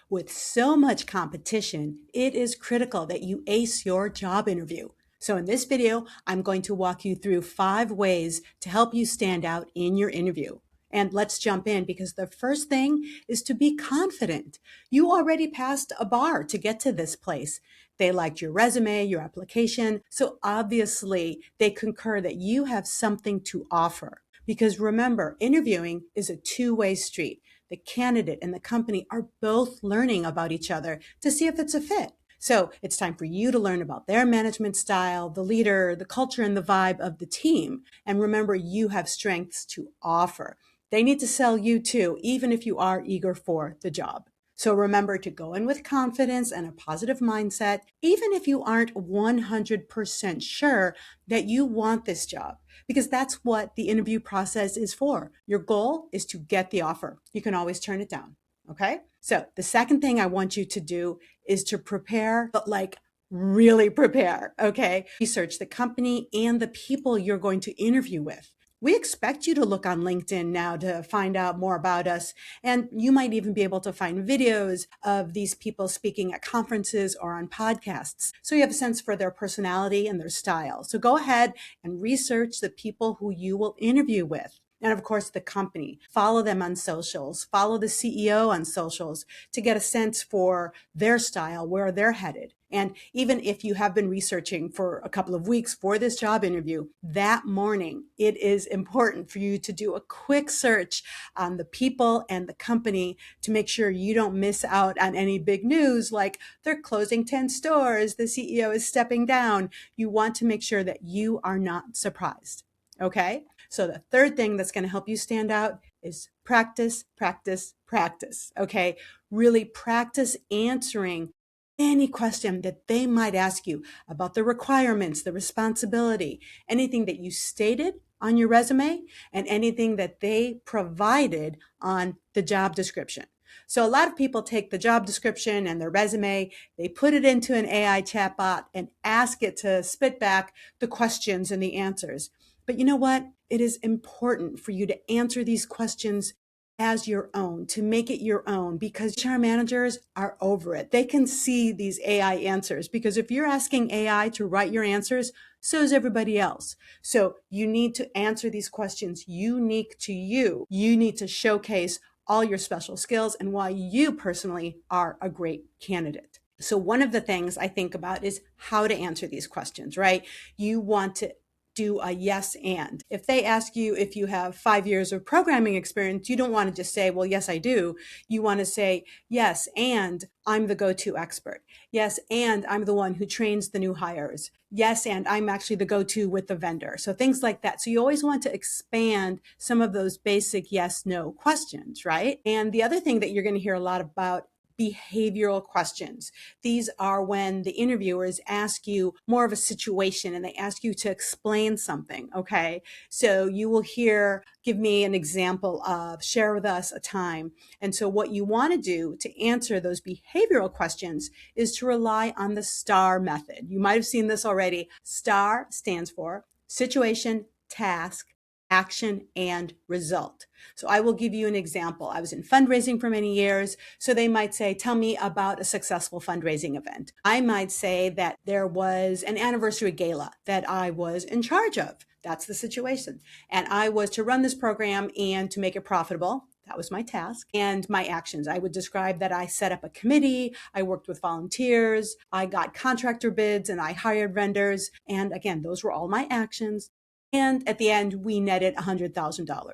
With so much competition, it is critical that you ace your job interview. So in this video, I'm going to walk you through 5 ways to help you stand out in your interview. And let's jump in because the first thing is to be confident. You already passed a bar to get to this place. They liked your resume, your application. So obviously they concur that you have something to offer. Because remember, interviewing is a two-way street. The candidate and the company are both learning about each other to see if it's a fit. So it's time for you to learn about their management style, the leader, the culture, and the vibe of the team. And remember, you have strengths to offer. They need to sell you too, even if you are eager for the job. So remember to go in with confidence and a positive mindset, even if you aren't 100% sure that you want this job, because that's what the interview process is for. Your goal is to get the offer. You can always turn it down. Okay. So the second thing I want you to do is to prepare, but like really prepare. Okay. Research the company and the people you're going to interview with. We expect you to look on LinkedIn now to find out more about us. And you might even be able to find videos of these people speaking at conferences or on podcasts. So you have a sense for their personality and their style. So go ahead and research the people who you will interview with. And of course, the company. Follow them on socials. Follow the CEO on socials to get a sense for their style, where they're headed. And even if you have been researching for a couple of weeks for this job interview, that morning, it is important for you to do a quick search on the people and the company to make sure you don't miss out on any big news like they're closing 10 stores, the CEO is stepping down. You want to make sure that you are not surprised. Okay? So the third thing that's going to help you stand out is practice, practice, practice. Okay? Really practice answering any question that they might ask you about the requirements, the responsibility, anything that you stated on your resume, and anything that they provided on the job description. So a lot of people take the job description and their resume, they put it into an AI chatbot and ask it to spit back the questions and the answers. But you know what? It is important for you to answer these questions as your own, to make it your own, because HR managers are over it. They can see these AI answers because if you're asking AI to write your answers, so is everybody else. So you need to answer these questions unique to you. You need to showcase all your special skills and why you personally are a great candidate. So one of the things I think about is how to answer these questions, right? You want to do a yes and. If they ask you if you have 5 years of programming experience, you don't want to just say, well, yes, I do. You want to say, yes, and I'm the go-to expert. Yes, and I'm the one who trains the new hires. Yes, and I'm actually the go-to with the vendor. So things like that. So you always want to expand some of those basic yes, no questions, right? And the other thing that you're going to hear a lot about behavioral questions. These are when the interviewers ask you more of a situation and they ask you to explain something. Okay. So you will hear, give me an example of, share with us a time. And so what you want to do to answer those behavioral questions is to rely on the STAR method. You might have seen this already. STAR stands for situation, task, action, and result. So I will give you an example. I was in fundraising for many years. So they might say, tell me about a successful fundraising event. I might say that there was an anniversary gala that I was in charge of. That's the situation. And I was to run this program and to make it profitable. That was my task. And my actions. I would describe that I set up a committee, I worked with volunteers, I got contractor bids, and I hired vendors. And again, those were all my actions. And at the end, we netted $100,000.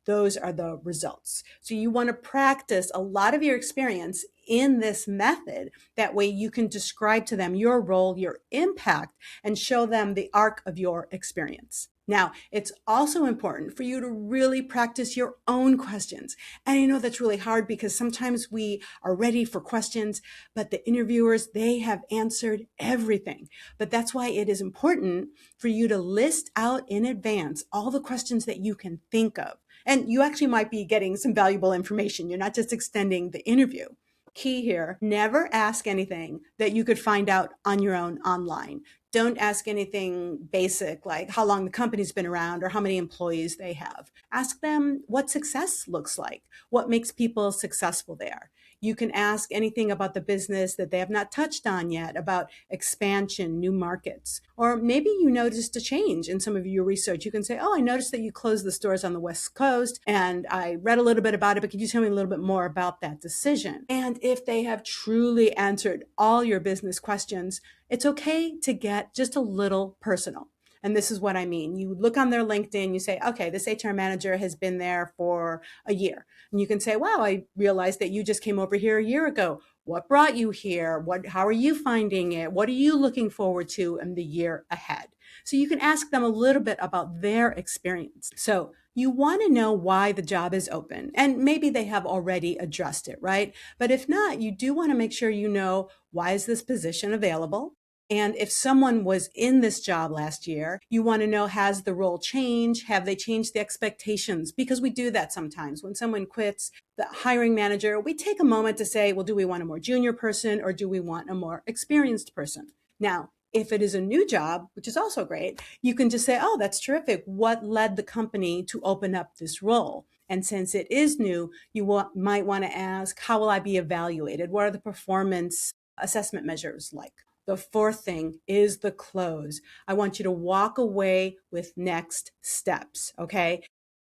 Those are the results. So you want to practice a lot of your experience in this method. That way you can describe to them your role, your impact, and show them the arc of your experience. Now, it's also important for you to really practice your own questions. And I know that's really hard because sometimes we are ready for questions, but the interviewers, they have answered everything. But that's why it is important for you to list out in advance all the questions that you can think of. And you actually might be getting some valuable information. You're not just extending the interview. Key here, never ask anything that you could find out on your own online. Don't ask anything basic like how long the company's been around or how many employees they have. Ask them what success looks like, what makes people successful there. You can ask anything about the business that they have not touched on yet, about expansion, new markets. Or maybe you noticed a change in some of your research. You can say, oh, I noticed that you closed the stores on the West Coast and I read a little bit about it, but could you tell me a little bit more about that decision? And if they have truly answered all your business questions, it's okay to get just a little personal. And this is what I mean. You look on their LinkedIn, you say, okay, this HR manager has been there for a year. And you can say, wow, I realized that you just came over here a year ago. What brought you here? How are you finding it? What are you looking forward to in the year ahead? So you can ask them a little bit about their experience. So you want to know why the job is open, and maybe they have already addressed it, right? But if not, you do want to make sure you know, why is this position available? And if someone was in this job last year, you want to know, has the role changed? Have they changed the expectations? Because we do that sometimes. When someone quits, the hiring manager, we take a moment to say, well, do we want a more junior person or do we want a more experienced person? Now, if it is a new job, which is also great, you can just say, oh, that's terrific. What led the company to open up this role? And since it is new, you might want to ask, how will I be evaluated? What are the performance assessment measures like? The fourth thing is the close. I want you to walk away with next steps, okay?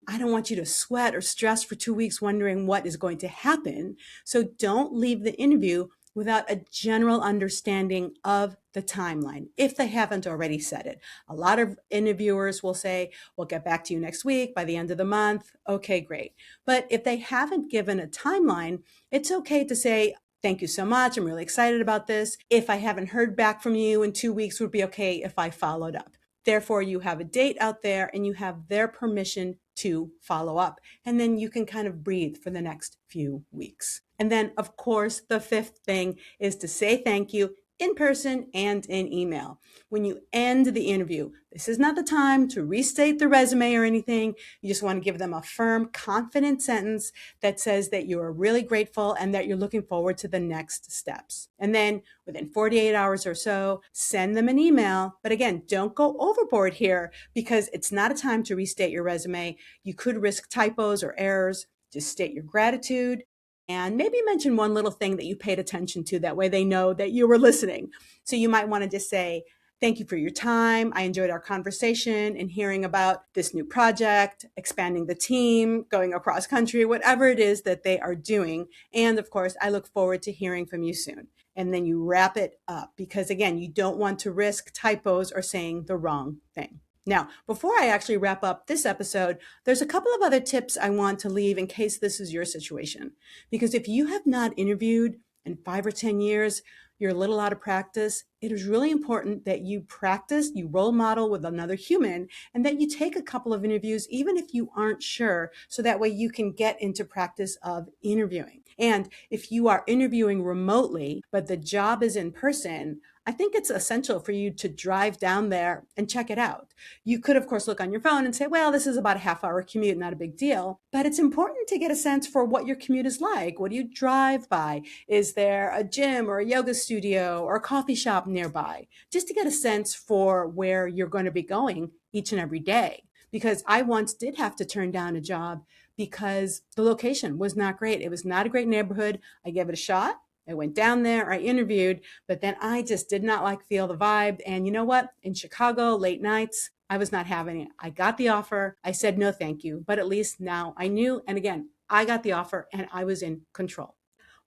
I don't want you to sweat or stress for 2 weeks wondering what is going to happen. So don't leave the interview without a general understanding of the timeline, if they haven't already said it. A lot of interviewers will say, we'll get back to you next week by the end of the month. Okay, great. But if they haven't given a timeline, it's okay to say, thank you so much. I'm really excited about this. If I haven't heard back from you in 2 weeks, would be okay if I followed up. Therefore, you have a date out there and you have their permission to follow up. And then you can kind of breathe for the next few weeks. And then, of course, the fifth thing is to say thank you in person and in email. When you end the interview, this is not the time to restate the resume or anything. You just want to give them a firm, confident sentence that says that you are really grateful and that you're looking forward to the next steps. And then within 48 hours or so, send them an email. But again, don't go overboard here because it's not a time to restate your resume. You could risk typos or errors. Just state your gratitude and maybe mention one little thing that you paid attention to. That way they know that you were listening. So you might want to just say, thank you for your time. I enjoyed our conversation and hearing about this new project, expanding the team, going across country, whatever it is that they are doing. And of course, I look forward to hearing from you soon. And then you wrap it up because again, you don't want to risk typos or saying the wrong thing. Now, before I actually wrap up this episode, there's a couple of other tips I want to leave in case this is your situation. Because if you have not interviewed in 5 or 10 years, you're a little out of practice, it is really important that you practice, you role model with another human, and that you take a couple of interviews, even if you aren't sure, so that way you can get into practice of interviewing. And if you are interviewing remotely, but the job is in person, I think it's essential for you to drive down there and check it out. You could, of course, look on your phone and say, well, this is about a half-hour commute, not a big deal. But it's important to get a sense for what your commute is like. What do you drive by? Is there a gym or a yoga studio or a coffee shop nearby? Just to get a sense for where you're going to be going each and every day. Because I once did have to turn down a job because the location was not great. It was not a great neighborhood. I gave it a shot. I went down there, I interviewed, but then I just did not feel the vibe. And you know what? In Chicago, late nights, I was not having it. I got the offer. I said, no, thank you. But at least now I knew. And again, I got the offer and I was in control.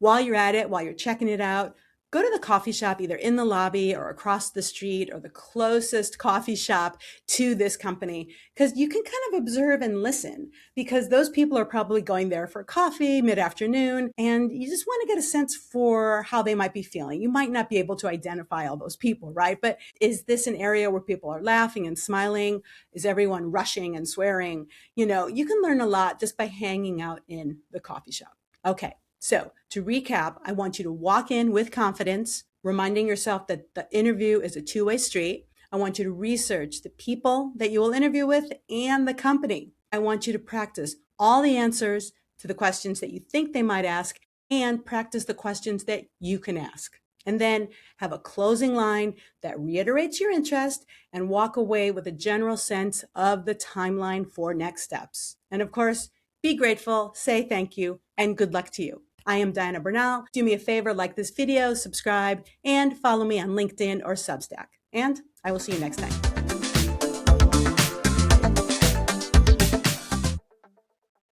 While you're at it, while you're checking it out, go to the coffee shop, either in the lobby or across the street or the closest coffee shop to this company, because you can kind of observe and listen because those people are probably going there for coffee mid-afternoon and you just want to get a sense for how they might be feeling. You might not be able to identify all those people, right? But is this an area where people are laughing and smiling? Is everyone rushing and swearing? You know, you can learn a lot just by hanging out in the coffee shop. Okay. So to recap, I want you to walk in with confidence, reminding yourself that the interview is a two-way street. I want you to research the people that you will interview with and the company. I want you to practice all the answers to the questions that you think they might ask and practice the questions that you can ask. And then have a closing line that reiterates your interest and walk away with a general sense of the timeline for next steps. And of course, be grateful, say thank you, and good luck to you. I am Diana Bernal. Do me a favor, like this video, subscribe, and follow me on LinkedIn or Substack. And I will see you next time.